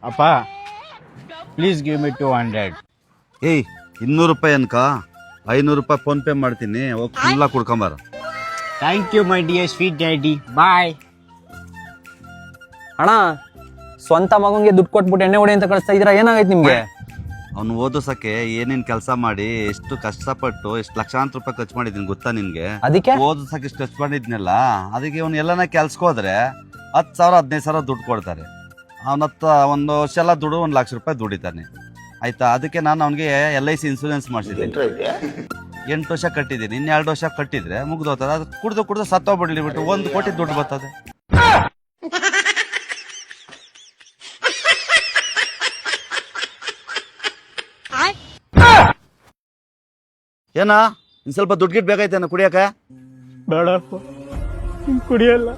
ಅಪ್ಪ please give me 200. ಏಯ್ 200 ರೂಪಾಯಿ ಅನ್ಕ 500 ರೂಪಾಯಿ ಫೋನ್ ಪೇ ಮಾಡ್ತೀನಿ, ಹೋಗಿ ಫುಲ್ಲ ಕುಡ್ಕೊಂಬಾರ. Thank you my dear sweet daddy, bye. ಅಣ್ಣ ಸ್ವಂತ ಮಗಂಗೆ ದುಡ್ಡು ಕೊಟ್ಬಿಟ್ಟು ಎಣ್ಣೆ ಹೊಡಿ ಅಂತ ಕಳಿಸ್ತಾ ಇದ್ದೀರಾ, ಏನಾಗೈತೆ ನಿಮ್ಗೆ? ಅವ್ನು ಓದಿಸಕ್ಕೆ ಏನೇನ್ ಕೆಲಸ ಮಾಡಿ ಎಷ್ಟು ಕಷ್ಟಪಟ್ಟು ಎಷ್ಟು ಲಕ್ಷಾಂತರ ರೂಪಾಯಿ ಖರ್ಚು ಮಾಡಿದೀನಿ ಗೊತ್ತಾ ನಿನ್ಗೆ? ಅದಕ್ಕೆ ಓದಿಸಕ್ಕೆ ಇಷ್ಟು ಖರ್ಚು ಮಾಡಿದ್ನಲ್ಲ, ಅದಕ್ಕೆ ಅವ್ನು ಎಲ್ಲನ ಕೆಲ್ಸಕ್ಕೆ ಹೋದ್ರೆ 10,000 15,000 ದುಡ್ಡು ಕೊಡ್ತಾರೆ. ಅವನತ್ತ ಒಂದು ವರ್ಷ ಎಲ್ಲ ದುಡ್ಡು 1 ಲಕ್ಷ ರೂಪಾಯಿ ದುಡಿತಾನೆ ಆಯ್ತಾ. ಅದಕ್ಕೆ ನಾನು ಅವನಿಗೆ LIC ಇನ್ಸೂರೆನ್ಸ್ ಮಾಡಿಸಿದ್ದೀನಿ. 8 ವರ್ಷ ಕಟ್ಟಿದ್ದೀನಿ, ಇನ್ನು 2 ವರ್ಷ ಕಟ್ಟಿದ್ರೆ ಮುಗ್ದೋಗ್ತದೆ. ಅದು ಕುಡ್ದು ಸತ್ತೋಗ್ಬಿಡ್ಲಿ ಬಿಟ್ಟು 1 ಕೋಟಿ ದುಡ್ಡು ಬರ್ತದೆ. ಏನಾ ಇನ್ ಸ್ವಲ್ಪ ದುಡ್ಡು ಗಿಟ್ ಬೇಕಾಯ್ತೇನ ಕುಡಿಯಕ? ಬೇಡಪ್ಪ, ಕುಡಿಯಲ್ಲ.